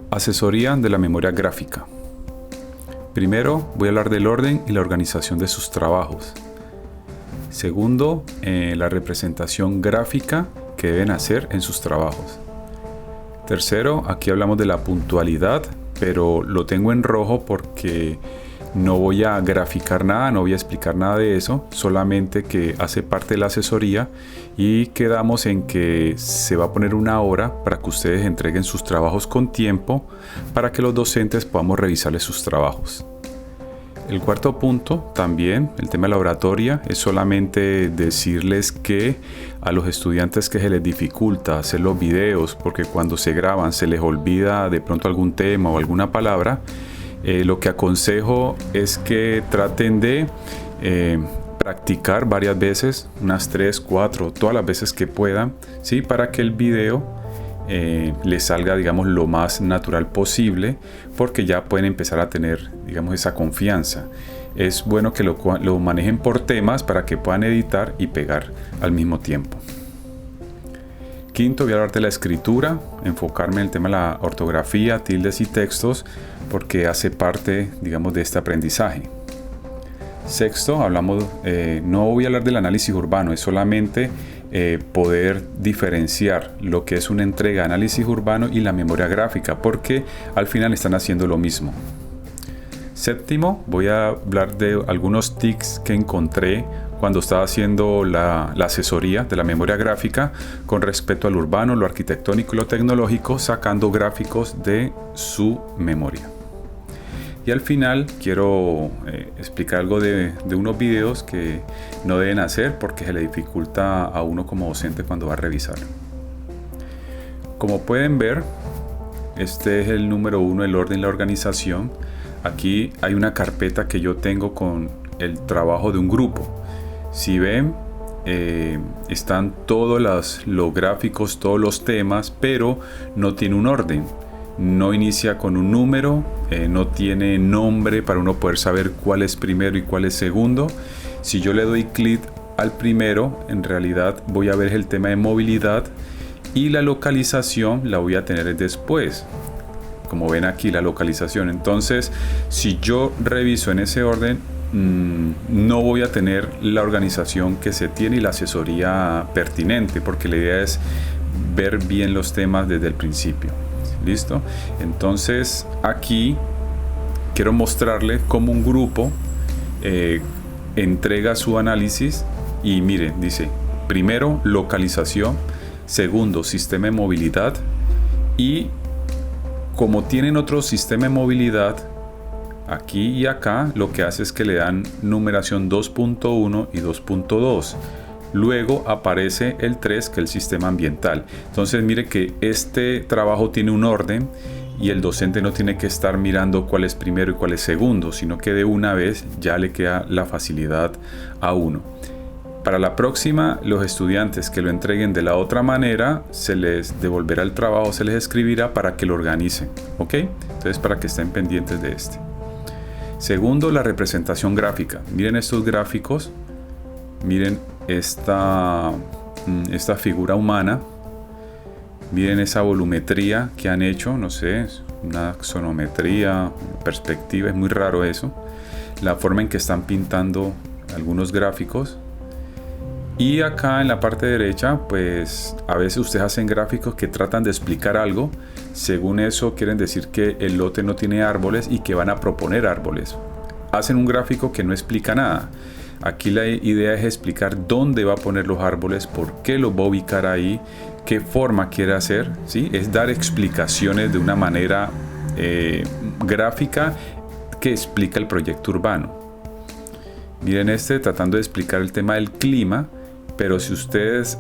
Asesoría de la memoria gráfica. Primero voy a hablar del orden y la organización de sus trabajos. Segundo, la representación gráfica que deben hacer en sus trabajos. Tercero, aquí hablamos de la puntualidad, pero lo tengo en rojo porque no voy a graficar nada, no voy a explicar nada de eso, solamente que hace parte de la asesoría y quedamos en que se va a poner una hora para que ustedes entreguen sus trabajos con tiempo para que los docentes podamos revisarles sus trabajos. El cuarto punto, también, el tema de la oratoria, es solamente decirles que a los estudiantes que se les dificulta hacer los videos porque cuando se graban se les olvida de pronto algún tema o alguna palabra, lo que aconsejo es que traten de practicar varias veces, unas 3, 4, todas las veces que puedan, ¿sí? Para que el video les salga, digamos, lo más natural posible, porque ya pueden empezar a tener, digamos, esa confianza. Es bueno que lo manejen por temas para que puedan editar y pegar al mismo tiempo. Quinto, voy a hablar de la escritura, enfocarme en el tema de la ortografía, tildes y textos, porque hace parte, digamos, de este aprendizaje. Sexto, no voy a hablar del análisis urbano, es solamente poder diferenciar lo que es una entrega de análisis urbano y la memoria gráfica, porque al final están haciendo lo mismo. Séptimo, voy a hablar de algunos tics que encontré cuando estaba haciendo la asesoría de la memoria gráfica con respecto al urbano, lo arquitectónico y lo tecnológico, sacando gráficos de su memoria. Y al final quiero explicar algo de unos videos que no deben hacer porque se le dificulta a uno como docente cuando va a revisar. Como pueden ver, este es el número 1, el orden y la organización. Aquí hay una carpeta que yo tengo con el trabajo de un grupo. Si ven, están todos los gráficos, todos los temas, pero no tiene un orden. No inicia con un número, no tiene nombre para uno poder saber cuál es primero y cuál es segundo. Si yo le doy clic al primero, en realidad voy a ver el tema de movilidad y la localización la voy a tener después. Como ven aquí, la localización. Entonces, si yo reviso en ese orden, no voy a tener la organización que se tiene y la asesoría pertinente, porque la idea es ver bien los temas desde el principio. ¿Listo? Entonces aquí quiero mostrarles cómo un grupo entrega su análisis y miren, dice primero localización, segundo sistema de movilidad, y como tienen otro sistema de movilidad aquí y acá, lo que hace es que le dan numeración 2.1 y 2.2. Luego aparece el 3, que es el sistema ambiental. Entonces mire que este trabajo tiene un orden y el docente no tiene que estar mirando cuál es primero y cuál es segundo, sino que de una vez ya le queda la facilidad a uno. Para la próxima, los estudiantes que lo entreguen de la otra manera, se les devolverá el trabajo, se les escribirá para que lo organicen, ¿ok? Entonces, para que estén pendientes de este. Segundo, la representación gráfica. Miren estos gráficos, miren esta figura humana, miren esa volumetría que han hecho, no sé, una axonometría, perspectiva, es muy raro eso, la forma en que están pintando algunos gráficos. Y acá en la parte derecha, pues a veces ustedes hacen gráficos que tratan de explicar algo. Según eso quieren decir que el lote no tiene árboles y que van a proponer árboles. Hacen un gráfico que no explica nada. Aquí la idea es explicar dónde va a poner los árboles, por qué los va a ubicar ahí, qué forma quiere hacer, ¿sí? Es dar explicaciones de una manera gráfica que explica el proyecto urbano. Miren tratando de explicar el tema del clima, pero si ustedes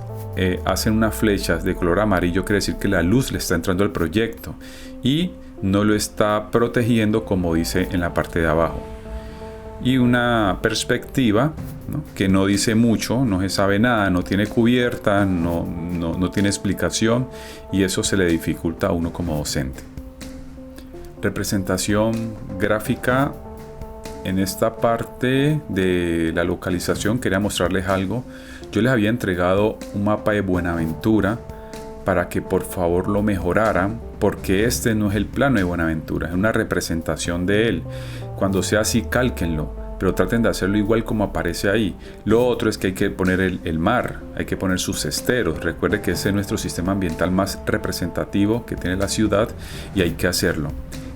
hacen unas flechas de color amarillo, quiere decir que la luz le está entrando al proyecto y no lo está protegiendo como dice en la parte de abajo. Y una perspectiva, ¿no?, que no dice mucho, no se sabe nada, no tiene cubierta, no tiene explicación, y eso se le dificulta a uno como docente. Representación gráfica. En esta parte de la localización quería mostrarles algo. Yo les había entregado un mapa de Buenaventura para que por favor lo mejoraran, porque este no es el plano de Buenaventura, es una representación de él. Cuando sea así, cálquenlo, pero traten de hacerlo igual como aparece ahí. Lo otro es que hay que poner el mar, hay que poner sus esteros. Recuerde que ese es nuestro sistema ambiental más representativo que tiene la ciudad y hay que hacerlo.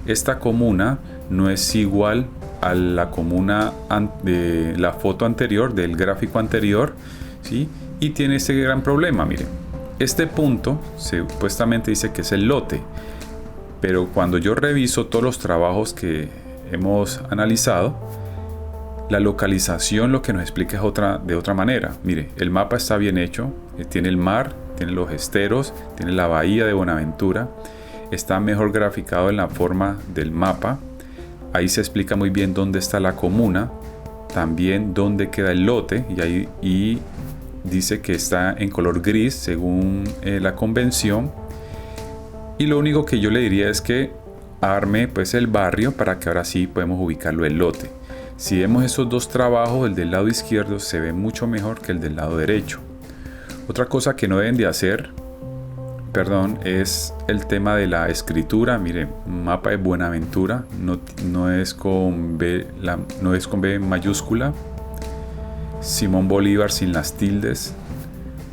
Esta comuna no es igual a la comuna de la foto anterior, del gráfico anterior, ¿sí? Y tiene este gran problema, miren. Este punto supuestamente dice que es el lote, pero cuando yo reviso todos los trabajos que hemos analizado, la localización lo que nos explica es de otra manera. Mire, el mapa está bien hecho, tiene el mar, tiene los esteros, tiene la bahía de Buenaventura, está mejor graficado en la forma del mapa. Ahí se explica muy bien dónde está la comuna, también dónde queda el lote, y dice que está en color gris según la convención. Y lo único que yo le diría es que arme pues el barrio para que ahora sí podemos ubicarlo el lote. Si vemos esos dos trabajos, el del lado izquierdo se ve mucho mejor que el del lado derecho. Otra cosa que no deben de hacer, es el tema de la escritura. Miren, mapa de Buenaventura no es con B mayúscula. Simón Bolívar sin las tildes.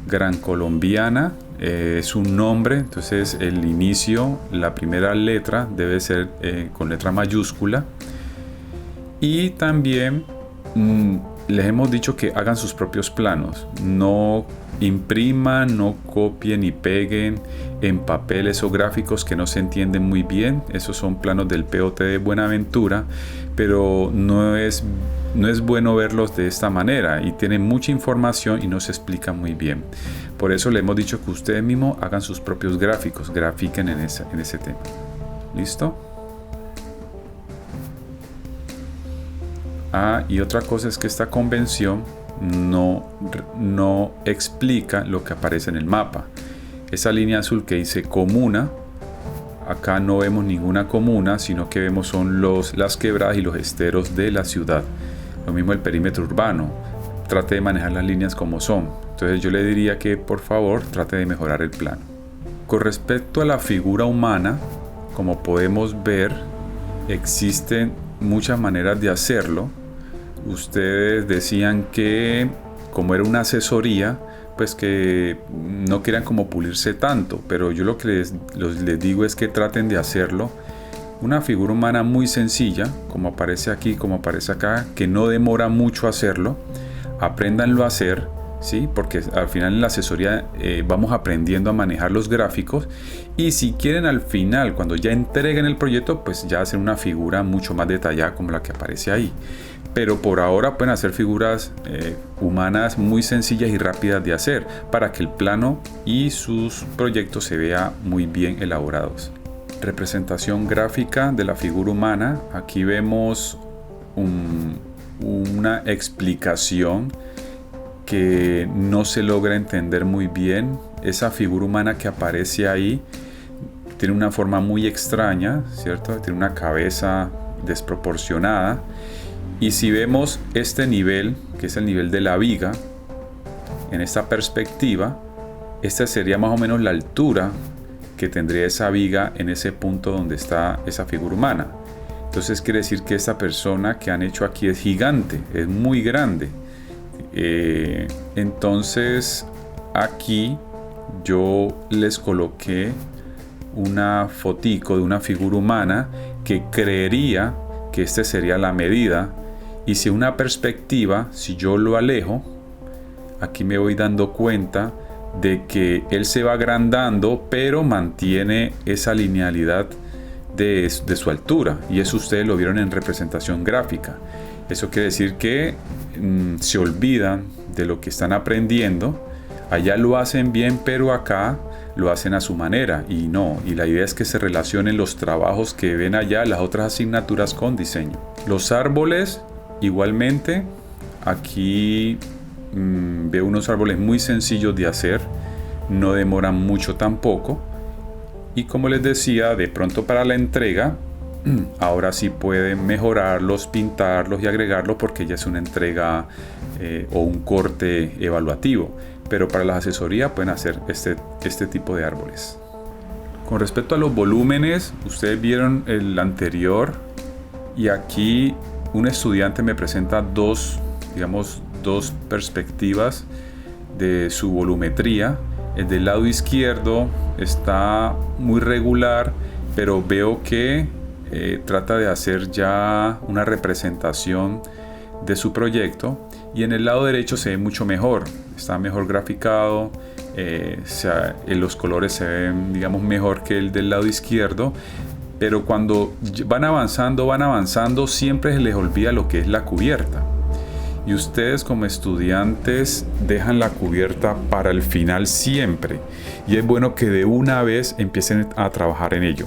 Gran Colombiana es un nombre, entonces el inicio, la primera letra debe ser con letra mayúscula. Y también les hemos dicho que hagan sus propios planos, no impriman, no copien y peguen en papeles o gráficos que no se entienden muy bien. Esos son planos del POT de Buenaventura, pero no es bueno verlos de esta manera y tienen mucha información y no se explica muy bien. Por eso le hemos dicho que ustedes mismos hagan sus propios gráficos, grafiquen en ese tema. ¿Listo? Y otra cosa es que esta convención no explica lo que aparece en el mapa. Esa línea azul que dice comuna, acá no vemos ninguna comuna, sino que vemos son las quebradas y los esteros de la ciudad. Lo mismo el perímetro urbano. Trate de manejar las líneas como son. Entonces yo le diría que por favor trate de mejorar el plano. Con respecto a la figura humana, como podemos ver, existen muchas maneras de hacerlo. Ustedes decían que como era una asesoría, pues que no quieran como pulirse tanto, pero yo lo que les digo es que traten de hacerlo. Una figura humana muy sencilla, como aparece aquí, como aparece acá, que no demora mucho hacerlo. Apréndanlo a hacer, ¿sí? Porque al final en la asesoría vamos aprendiendo a manejar los gráficos, y si quieren al final, cuando ya entreguen el proyecto, pues ya hacen una figura mucho más detallada como la que aparece ahí. Pero por ahora pueden hacer figuras humanas muy sencillas y rápidas de hacer para que el plano y sus proyectos se vean muy bien elaborados. Representación gráfica de la figura humana. Aquí vemos una explicación que no se logra entender muy bien. Esa figura humana que aparece ahí tiene una forma muy extraña, ¿cierto? Tiene una cabeza desproporcionada. Y si vemos este nivel, que es el nivel de la viga, en esta perspectiva, esta sería más o menos la altura que tendría esa viga en ese punto donde está esa figura humana. Entonces quiere decir que esta persona que han hecho aquí es gigante, es muy grande. Entonces aquí yo les coloqué una fotico de una figura humana que creería que esta sería la medida. Y si una perspectiva, si yo lo alejo, aquí me voy dando cuenta de que él se va agrandando, pero mantiene esa linealidad de su altura. Y eso ustedes lo vieron en representación gráfica. Eso quiere decir que se olvidan de lo que están aprendiendo. Allá lo hacen bien, pero acá lo hacen a su manera. Y la idea es que se relacionen los trabajos que ven allá, las otras asignaturas, con diseño. Los árboles, igualmente, aquí veo unos árboles muy sencillos de hacer, no demoran mucho tampoco, y como les decía, de pronto para la entrega ahora sí pueden mejorarlos, pintarlos y agregarlos, porque ya es una entrega o un corte evaluativo, pero para la asesoría pueden hacer este tipo de árboles. Con respecto a los volúmenes, ustedes vieron el anterior y aquí un estudiante me presenta dos perspectivas de su volumetría. El del lado izquierdo está muy regular, pero veo que trata de hacer ya una representación de su proyecto, y en el lado derecho se ve mucho mejor, está mejor graficado, los colores se ven mejor que el del lado izquierdo, pero cuando van avanzando siempre se les olvida lo que es la cubierta, y ustedes como estudiantes dejan la cubierta para el final siempre, y es bueno que de una vez empiecen a trabajar en ello.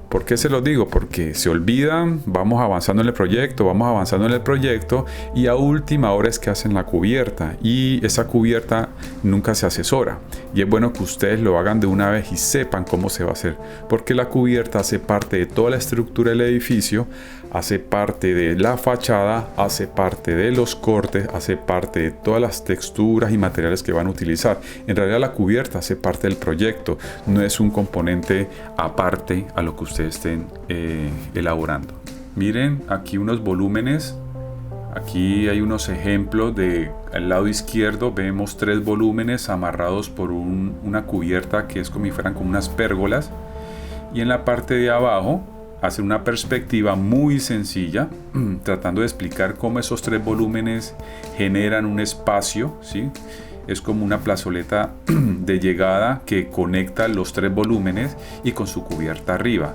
¿Por qué se los digo? Porque se olvidan, vamos avanzando en el proyecto y a última hora es que hacen la cubierta, y esa cubierta nunca se asesora, y es bueno que ustedes lo hagan de una vez y sepan cómo se va a hacer, porque la cubierta hace parte de toda la estructura del edificio, hace parte de la fachada, hace parte de los cortes, hace parte de todas las texturas y materiales que van a utilizar. En realidad la cubierta hace parte del proyecto, no es un componente aparte a lo que ustedes estén elaborando. Miren aquí unos volúmenes, aquí hay unos ejemplos. Al lado izquierdo vemos 3 volúmenes amarrados por una cubierta que es como si fueran como unas pérgolas, y en la parte de abajo hace una perspectiva muy sencilla, tratando de explicar cómo esos 3 volúmenes generan un espacio, ¿sí? Es como una plazoleta de llegada que conecta los 3 volúmenes y con su cubierta arriba.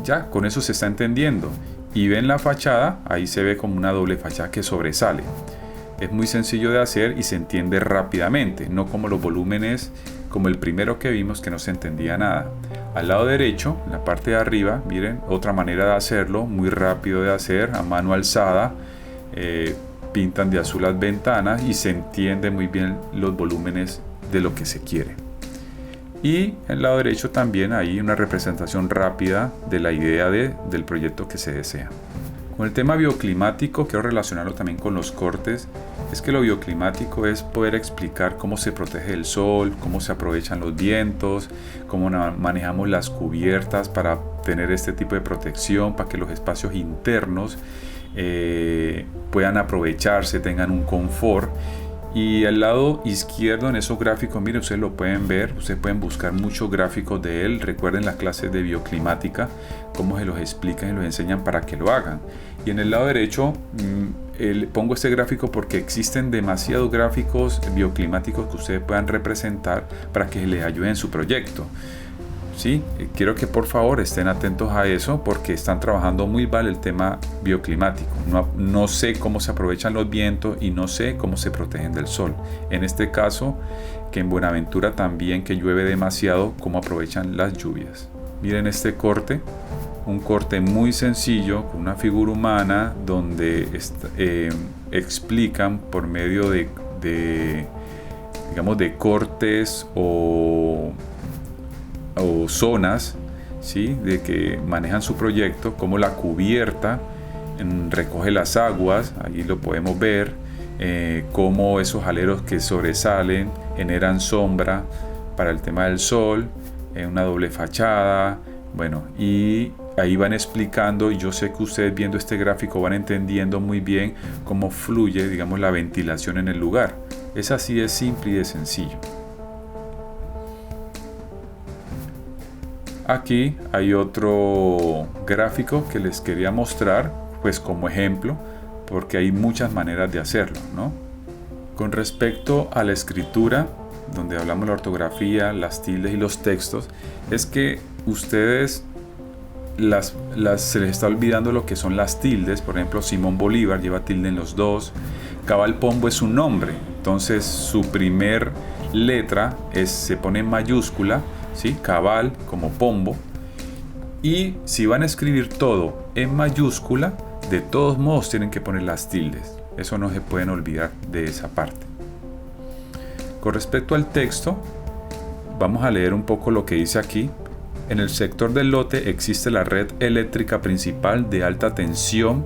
Ya con eso se está entendiendo. Y ven la fachada, ahí se ve como una doble fachada que sobresale. Es muy sencillo de hacer y se entiende rápidamente, no como los volúmenes como el primero que vimos, que no se entendía nada. Al lado derecho, en la parte de arriba, miren, otra manera de hacerlo, muy rápido de hacer, a mano alzada. Pintan de azul las ventanas y se entiende muy bien los volúmenes de lo que se quiere. Y en el lado derecho también hay una representación rápida de la idea del proyecto que se desea. Con el tema bioclimático quiero relacionarlo también con los cortes. Es que lo bioclimático es poder explicar cómo se protege el sol, cómo se aprovechan los vientos, cómo manejamos las cubiertas para tener este tipo de protección, para que los espacios internos puedan aprovecharse, tengan un confort. Y al lado izquierdo en esos gráficos, miren, ustedes lo pueden ver, ustedes pueden buscar muchos gráficos de él. Recuerden las clases de bioclimática, cómo se los explican y los enseñan para que lo hagan. Y en el lado derecho pongo este gráfico porque existen demasiados gráficos bioclimáticos que ustedes puedan representar para que les ayuden en su proyecto. ¿Sí? Quiero que por favor estén atentos a eso porque están trabajando muy mal el tema bioclimático. No sé cómo se aprovechan los vientos y no sé cómo se protegen del sol. En este caso, que en Buenaventura también que llueve demasiado, cómo aprovechan las lluvias. Miren este corte, un corte muy sencillo con una figura humana donde explican por medio de cortes o zonas, ¿sí? De que manejan su proyecto, como la cubierta recoge las aguas, ahí lo podemos ver, cómo esos aleros que sobresalen generan sombra para el tema del sol, una doble fachada, bueno, y ahí van explicando, y yo sé que ustedes viendo este gráfico van entendiendo muy bien cómo fluye, la ventilación en el lugar. Es así de simple y de sencillo. Aquí hay otro gráfico que les quería mostrar, pues como ejemplo, porque hay muchas maneras de hacerlo, ¿no? Con respecto a la escritura, donde hablamos de la ortografía, las tildes y los textos, es que ustedes se les está olvidando lo que son las tildes. Por ejemplo, Simón Bolívar lleva tilde en los dos. Cabal Pombo es su nombre, entonces su primer letra se pone en mayúscula, ¿sí? Cabal como Pombo, y si van a escribir todo en mayúscula, de todos modos tienen que poner las tildes. Eso no se pueden olvidar de esa parte. Con respecto al texto, vamos a leer un poco lo que dice aquí. En el sector del lote existe la red eléctrica principal de alta tensión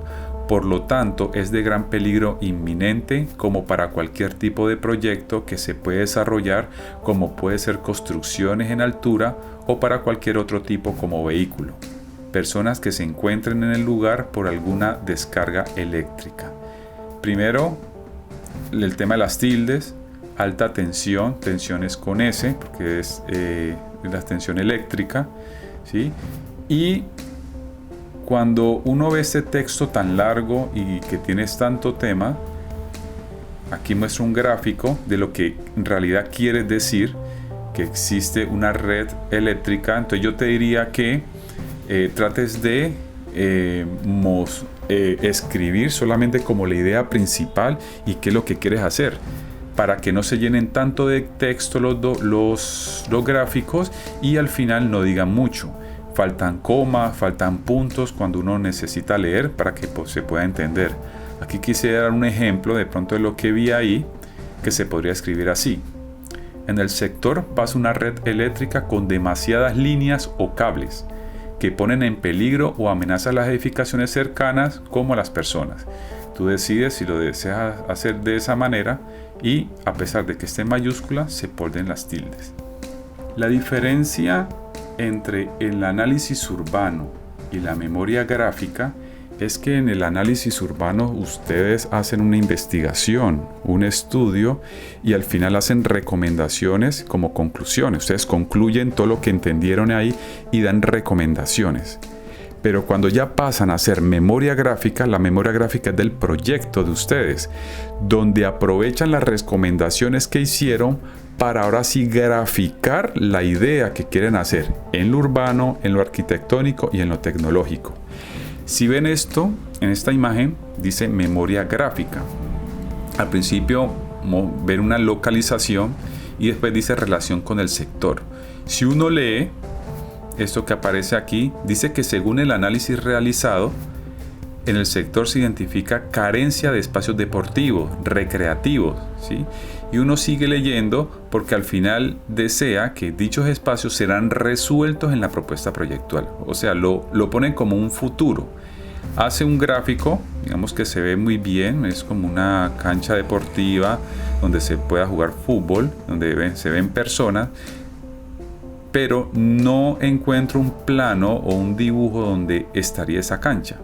por lo tanto es de gran peligro inminente como para cualquier tipo de proyecto que se puede desarrollar, como puede ser construcciones en altura o para cualquier otro tipo como vehículo. Personas que se encuentren en el lugar por alguna descarga eléctrica. Primero, el tema de las tildes, alta tensión, tensiones con S, porque es la tensión eléctrica, ¿sí? Y cuando uno ve este texto tan largo y que tiene tanto tema, aquí muestra un gráfico de lo que en realidad quiere decir que existe una red eléctrica. Entonces yo te diría que trates de escribir solamente como la idea principal y qué es lo que quieres hacer, para que no se llenen tanto de texto los gráficos y al final no digan mucho. Faltan comas, faltan puntos cuando uno necesita leer para que se pueda entender. Aquí quise dar un ejemplo de pronto de lo que vi ahí, que se podría escribir así. En el sector pasa una red eléctrica con demasiadas líneas o cables que ponen en peligro o amenazan las edificaciones cercanas como a las personas. Tú decides si lo deseas hacer de esa manera y a pesar de que esté en mayúscula se ponen las tildes. La diferencia entre el análisis urbano y la memoria gráfica es que en el análisis urbano ustedes hacen una investigación, un estudio y al final hacen recomendaciones como conclusiones. Ustedes concluyen todo lo que entendieron ahí y dan recomendaciones. Pero cuando ya pasan a hacer memoria gráfica, la memoria gráfica es del proyecto de ustedes, donde aprovechan las recomendaciones que hicieron para ahora sí graficar la idea que quieren hacer en lo urbano, en lo arquitectónico y en lo tecnológico. Si ven esto, en esta imagen dice memoria gráfica. Al principio ven una localización y después dice relación con el sector. Si uno lee esto que aparece aquí, dice que según el análisis realizado, en el sector se identifica carencia de espacios deportivos, recreativos, ¿sí? Y uno sigue leyendo porque al final desea que dichos espacios serán resueltos en la propuesta proyectual. O sea, lo ponen como un futuro. Hace un gráfico, digamos que se ve muy bien, es como una cancha deportiva donde se pueda jugar fútbol, donde se ven personas, pero no encuentro un plano o un dibujo donde estaría esa cancha.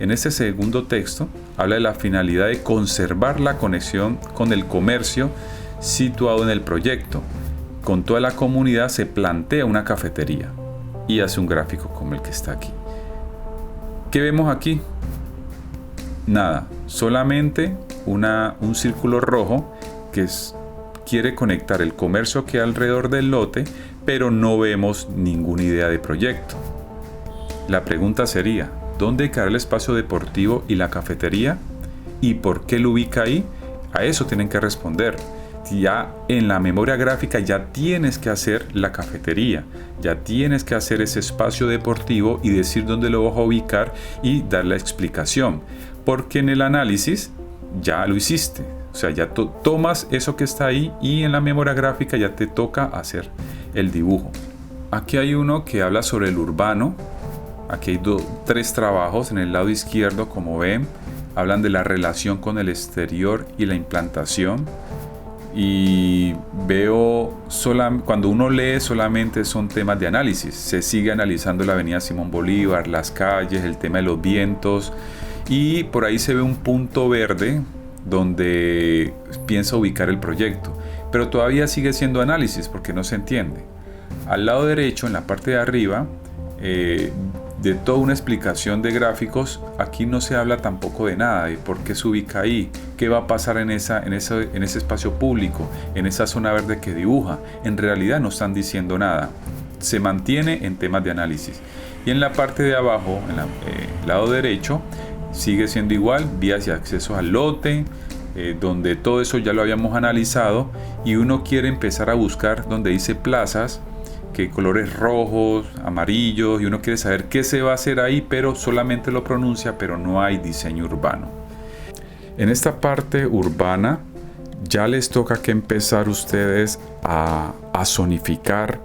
En este segundo texto habla de la finalidad de conservar la conexión con el comercio situado en el proyecto. Con toda la comunidad se plantea una cafetería y hace un gráfico como el que está aquí. ¿Qué vemos aquí? Nada, solamente un círculo rojo que quiere conectar el comercio que hay alrededor del lote, pero no vemos ninguna idea de proyecto. La pregunta sería, ¿dónde quedará el espacio deportivo y la cafetería? ¿Y por qué lo ubica ahí? A eso tienen que responder. Ya en la memoria gráfica ya tienes que hacer la cafetería, ya tienes que hacer ese espacio deportivo y decir dónde lo vas a ubicar y dar la explicación. Porque en el análisis ya lo hiciste. O sea, ya tomas eso que está ahí y en la memoria gráfica ya te toca hacer el dibujo. Aquí hay uno que habla sobre el urbano. Aquí hay tres trabajos. En el lado izquierdo, como ven, hablan de la relación con el exterior y la implantación. Y veo, cuando uno lee solamente son temas de análisis. Se sigue analizando la avenida Simón Bolívar, las calles, el tema de los vientos. Y por ahí se ve un punto verde donde piensa ubicar el proyecto. Pero todavía sigue siendo análisis porque no se entiende. Al lado derecho, en la parte de arriba, de toda una explicación de gráficos, aquí no se habla tampoco de nada, de por qué se ubica ahí, qué va a pasar en ese espacio público, en esa zona verde que dibuja. En realidad no están diciendo nada, se mantiene en temas de análisis. Y en la parte de abajo, en el lado derecho, sigue siendo igual, vías y accesos al lote, donde todo eso ya lo habíamos analizado y uno quiere empezar a buscar donde dice plazas, que colores rojos, amarillos, y uno quiere saber qué se va a hacer ahí, pero solamente lo pronuncia, pero no hay diseño urbano. En esta parte urbana ya les toca que empezar ustedes a zonificar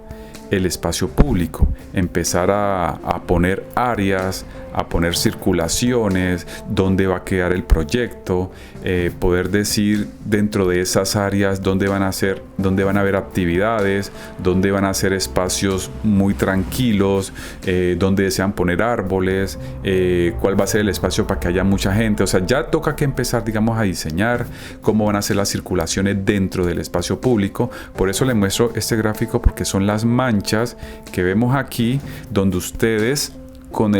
el espacio público, empezar a poner áreas, a poner circulaciones, dónde va a quedar el proyecto, poder decir dentro de esas áreas dónde van a haber actividades, dónde van a ser espacios muy tranquilos, dónde desean poner árboles, cuál va a ser el espacio para que haya mucha gente. O sea, ya toca que empezar, digamos, a diseñar cómo van a ser las circulaciones dentro del espacio público. Por eso les muestro este gráfico, porque son las manchas que vemos aquí, donde ustedes con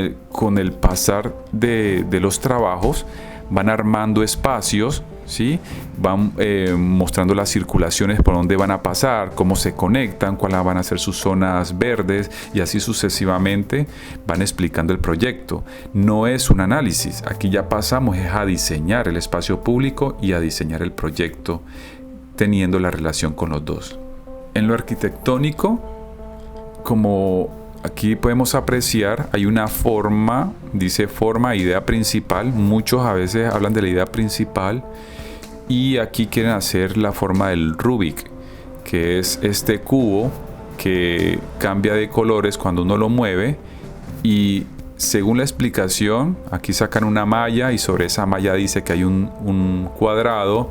el pasar de los trabajos van armando espacios, ¿sí? Van mostrando las circulaciones por dónde van a pasar, cómo se conectan, cuáles van a ser sus zonas verdes, y así sucesivamente van explicando el proyecto. No es un análisis, aquí ya pasamos a diseñar el espacio público y a diseñar el proyecto, teniendo la relación con los dos. En lo arquitectónico, como aquí podemos apreciar, hay una forma, dice forma, idea principal. Muchos a veces hablan de la idea principal y aquí quieren hacer la forma del Rubik, que es este cubo que cambia de colores cuando uno lo mueve, y según la explicación, aquí sacan una malla y sobre esa malla dice que hay un cuadrado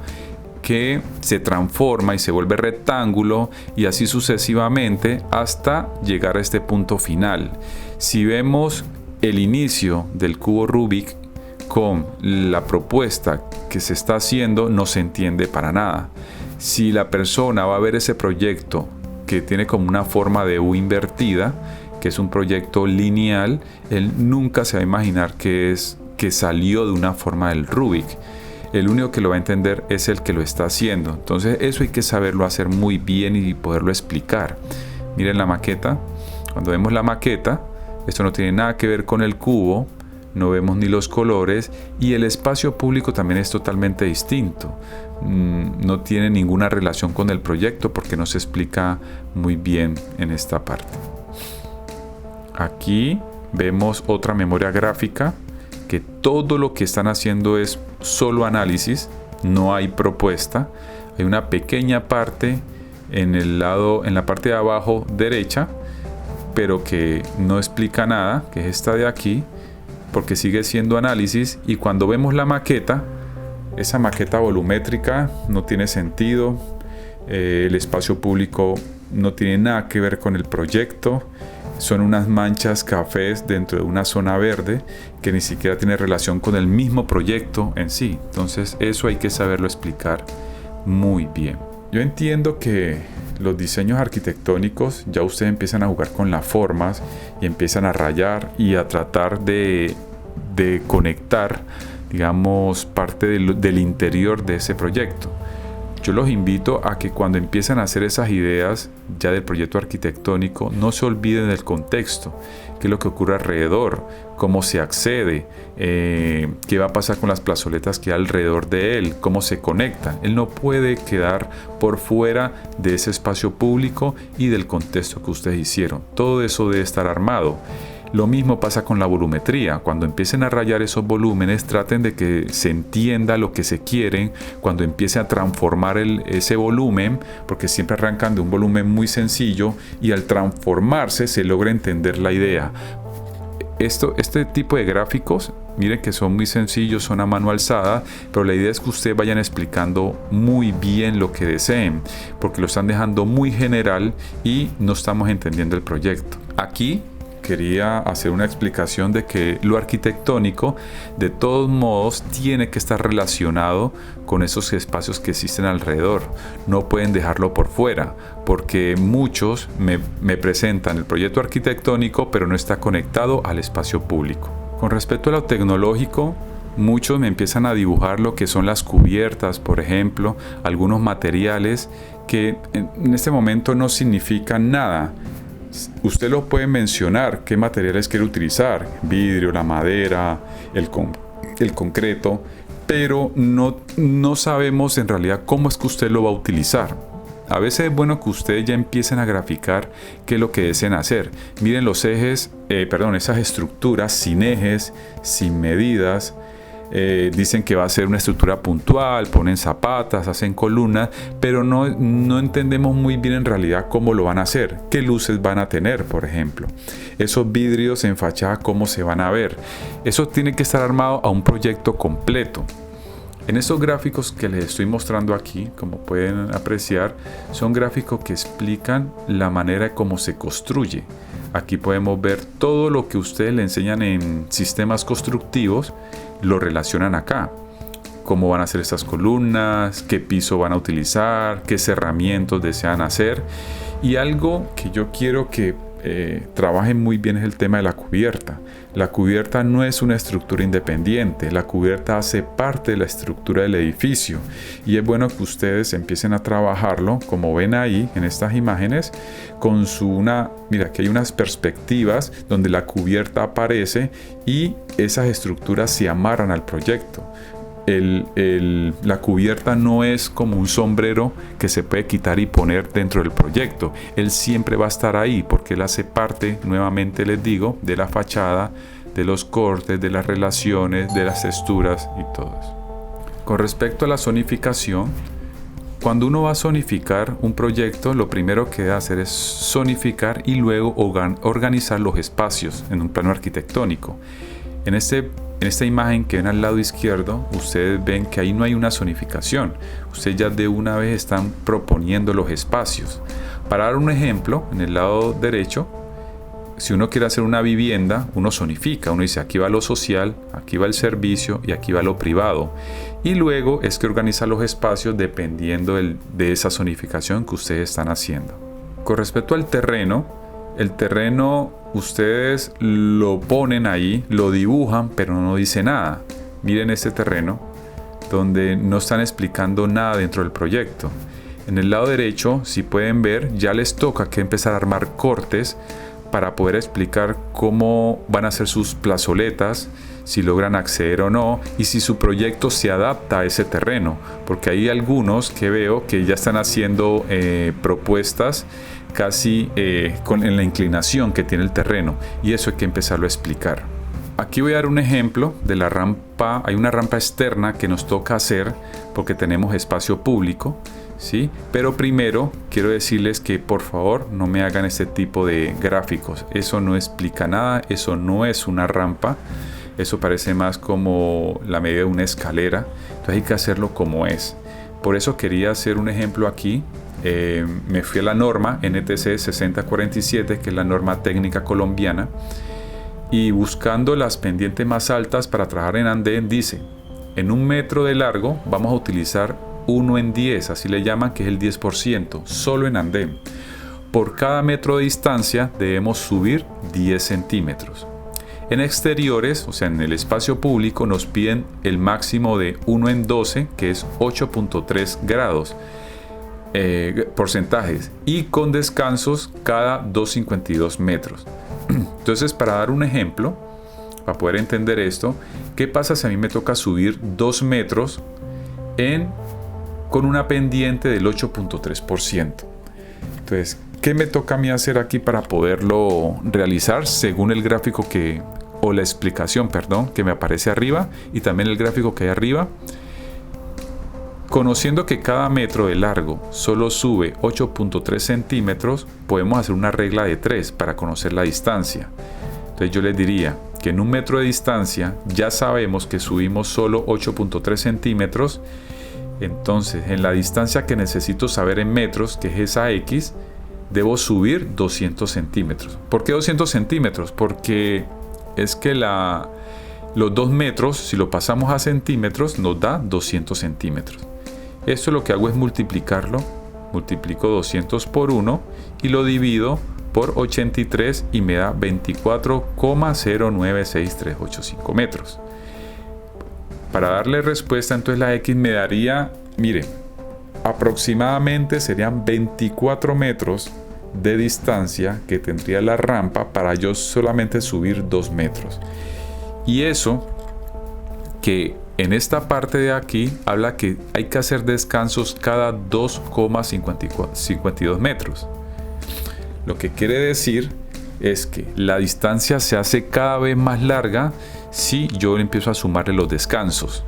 que se transforma y se vuelve rectángulo, y así sucesivamente hasta llegar a este punto final. Si vemos el inicio del cubo Rubik con la propuesta que se está haciendo, no se entiende para nada. Si la persona va a ver ese proyecto que tiene como una forma de U invertida, que es un proyecto lineal, él nunca se va a imaginar que salió de una forma del Rubik. El único que lo va a entender es el que lo está haciendo. Entonces eso hay que saberlo hacer muy bien y poderlo explicar. Miren la maqueta. Cuando vemos la maqueta, esto no tiene nada que ver con el cubo, no vemos ni los colores, y el espacio público también es totalmente distinto. No tiene ninguna relación con el proyecto porque no se explica muy bien en esta parte. Aquí vemos otra memoria gráfica, que todo lo que están haciendo es solo análisis, no hay propuesta. Hay una pequeña parte en la parte de abajo derecha, pero que no explica nada, que es esta de aquí, porque sigue siendo análisis. Y cuando vemos la maqueta, esa maqueta volumétrica no tiene sentido, el espacio público no tiene nada que ver con el proyecto. Son unas manchas cafés dentro de una zona verde que ni siquiera tiene relación con el mismo proyecto en sí. Entonces eso hay que saberlo explicar muy bien. Yo entiendo que los diseños arquitectónicos ya ustedes empiezan a jugar con las formas y empiezan a rayar y a tratar de conectar, digamos, parte del interior de ese proyecto. Yo los invito a que cuando empiezan a hacer esas ideas ya del proyecto arquitectónico, no se olviden del contexto, qué es lo que ocurre alrededor, cómo se accede, qué va a pasar con las plazoletas que hay alrededor de él, cómo se conectan. Él no puede quedar por fuera de ese espacio público y del contexto que ustedes hicieron. Todo eso debe estar armado. Lo mismo pasa con la volumetría. Cuando empiecen a rayar esos volúmenes, traten de que se entienda lo que se quieren. Cuando empiecen a transformar ese volumen, porque siempre arrancan de un volumen muy sencillo y al transformarse se logra entender la idea. Este tipo de gráficos, miren que son muy sencillos, son a mano alzada, pero la idea es que ustedes vayan explicando muy bien lo que deseen, porque lo están dejando muy general y no estamos entendiendo el proyecto. Aquí quería hacer una explicación de que lo arquitectónico de todos modos tiene que estar relacionado con esos espacios que existen alrededor. No pueden dejarlo por fuera, porque muchos me presentan el proyecto arquitectónico pero no está conectado al espacio público. Con respecto a lo tecnológico, muchos me empiezan a dibujar lo que son las cubiertas, por ejemplo, algunos materiales que en este momento no significan nada. Usted lo puede mencionar, qué materiales quiere utilizar, vidrio, la madera, el concreto, pero no sabemos en realidad cómo es que usted lo va a utilizar. A veces es bueno que ustedes ya empiecen a graficar qué es lo que deseen hacer. Miren los ejes, esas estructuras sin ejes, sin medidas. dicen que va a ser una estructura puntual, ponen zapatas, hacen columnas, pero no entendemos muy bien en realidad cómo lo van a hacer, qué luces van a tener, por ejemplo, esos vidrios en fachada, cómo se van a ver. Eso tiene que estar armado a un proyecto completo. En estos gráficos que les estoy mostrando aquí, como pueden apreciar, son gráficos que explican la manera como se construye. Aquí podemos ver todo lo que ustedes le enseñan en sistemas constructivos, lo relacionan acá. Cómo van a hacer estas columnas, qué piso van a utilizar, qué cerramientos desean hacer. Y algo que yo quiero que trabajen muy bien es el tema de la cubierta. La cubierta no es una estructura independiente, la cubierta hace parte de la estructura del edificio y es bueno que ustedes empiecen a trabajarlo, como ven ahí en estas imágenes, con mira que hay unas perspectivas donde la cubierta aparece y esas estructuras se amarran al proyecto. La cubierta no es como un sombrero que se puede quitar y poner dentro del proyecto. Él siempre va a estar ahí porque él hace parte, nuevamente les digo, de la fachada, de los cortes, de las relaciones, de las texturas y todo eso. Con respecto a la zonificación, cuando uno va a zonificar un proyecto, lo primero que debe hacer es zonificar y luego organizar los espacios en un plano arquitectónico. En esta imagen que ven al lado izquierdo, ustedes ven que ahí no hay una zonificación. Ustedes ya de una vez están proponiendo los espacios. Para dar un ejemplo, en el lado derecho, si uno quiere hacer una vivienda, uno zonifica. Uno dice, aquí va lo social, aquí va el servicio y aquí va lo privado. Y luego es que organiza los espacios dependiendo de esa zonificación que ustedes están haciendo. Con respecto al terreno, el terreno ustedes lo ponen ahí, lo dibujan, pero no dice nada. Miren este terreno donde no están explicando nada dentro del proyecto. En el lado derecho, si pueden ver, ya les toca que empezar a armar cortes para poder explicar cómo van a ser sus plazoletas, si logran acceder o no, y si su proyecto se adapta a ese terreno, porque hay algunos que veo que ya están haciendo propuestas casi en la inclinación que tiene el terreno, y eso hay que empezarlo a explicar. Aquí voy a dar un ejemplo de la rampa. Hay una rampa externa que nos toca hacer porque tenemos espacio público, ¿sí? Pero primero quiero decirles que por favor no me hagan este tipo de gráficos. Eso no explica nada, eso no es una rampa, eso parece más como la medida de una escalera. Entonces hay que hacerlo como es. Por eso quería hacer un ejemplo aquí. Me fui a la norma NTC 6047, que es la norma técnica colombiana, y buscando las pendientes más altas para trabajar en andén, dice: en 1 metro de largo vamos a utilizar 1 en 10, así le llaman, que es el 10%, solo en andén. Por cada metro de distancia debemos subir 10 centímetros. En exteriores, o sea en el espacio público, nos piden el máximo de 1 en 12, que es 8.3 grados. Porcentajes, y con descansos cada 2,52 metros. Entonces, para dar un ejemplo, para poder entender esto, ¿qué pasa si a mí me toca subir 2 metros con una pendiente del 8.3%? Entonces, ¿qué me toca a mí hacer aquí para poderlo realizar según el gráfico o la explicación, perdón, que me aparece arriba, y también el gráfico que hay arriba? Conociendo que cada metro de largo solo sube 8.3 centímetros, podemos hacer una regla de 3 para conocer la distancia. Entonces yo les diría que en 1 metro de distancia ya sabemos que subimos solo 8.3 centímetros. Entonces en la distancia que necesito saber en metros, que es esa X, debo subir 200 centímetros. ¿Por qué 200 centímetros? Porque es que los 2 metros, si lo pasamos a centímetros, nos da 200 centímetros. Esto lo que hago es multiplicarlo. Multiplico 200 por 1 y lo divido por 83 y me da 24,096385 metros. Para darle respuesta, entonces la X me daría, mire, aproximadamente serían 24 metros de distancia que tendría la rampa para yo solamente subir 2 metros. Y eso que en esta parte de aquí habla que hay que hacer descansos cada 2,52 metros. Lo que quiere decir es que la distancia se hace cada vez más larga si yo empiezo a sumarle los descansos.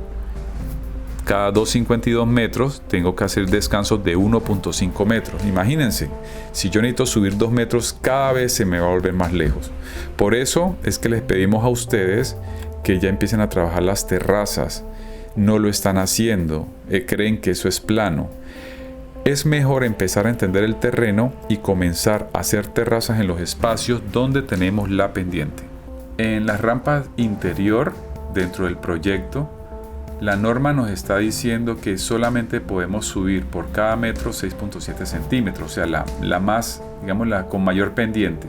Cada 2,52 metros tengo que hacer descansos de 1,5 metros. Imagínense, si yo necesito subir 2 metros, cada vez se me va a volver más lejos. Por eso es que les pedimos a ustedes que ya empiecen a trabajar las terrazas. No lo están haciendo, creen que eso es plano. Es mejor empezar a entender el terreno y comenzar a hacer terrazas en los espacios donde tenemos la pendiente. En las rampas interior, dentro del proyecto, la norma nos está diciendo que solamente podemos subir por cada metro 6,7 centímetros, o sea, la más, digamos, la con mayor pendiente.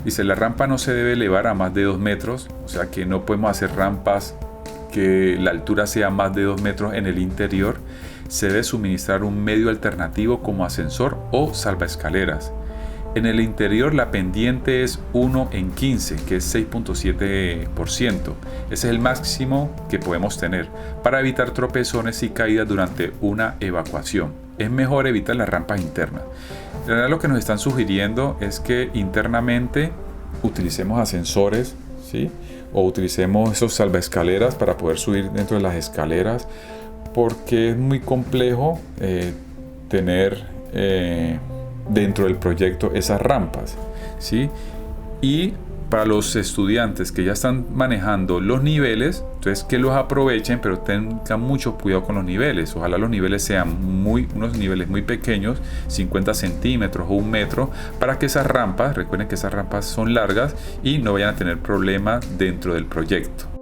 Dice, la rampa no se debe elevar a más de 2 metros, o sea que no podemos hacer rampas que la altura sea más de 2 metros en el interior. Se debe suministrar un medio alternativo como ascensor o salvaescaleras. En el interior la pendiente es 1 en 15, que es 6,7%. Ese es el máximo que podemos tener para evitar tropezones y caídas durante una evacuación. Es mejor evitar las rampas internas. En realidad lo que nos están sugiriendo es que internamente utilicemos ascensores, ¿sí? O utilicemos esos salvaescaleras para poder subir dentro de las escaleras, porque es muy complejo tener dentro del proyecto esas rampas, ¿sí? Y para los estudiantes que ya están manejando los niveles, entonces que los aprovechen, pero tengan mucho cuidado con los niveles. Ojalá los niveles sean unos niveles muy pequeños, 50 centímetros o 1 metro, para que esas rampas, recuerden que esas rampas son largas y no vayan a tener problemas dentro del proyecto.